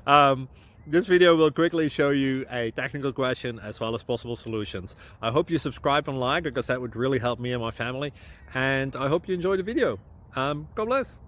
um, this video will quickly show you a technical question as well as possible solutions. I hope you subscribe and like because that would really help me and my family. And I hope you enjoy the video. God bless.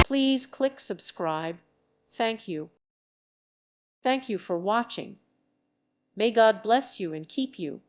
Please click subscribe. Thank you. Thank you for watching. May God bless you and keep you.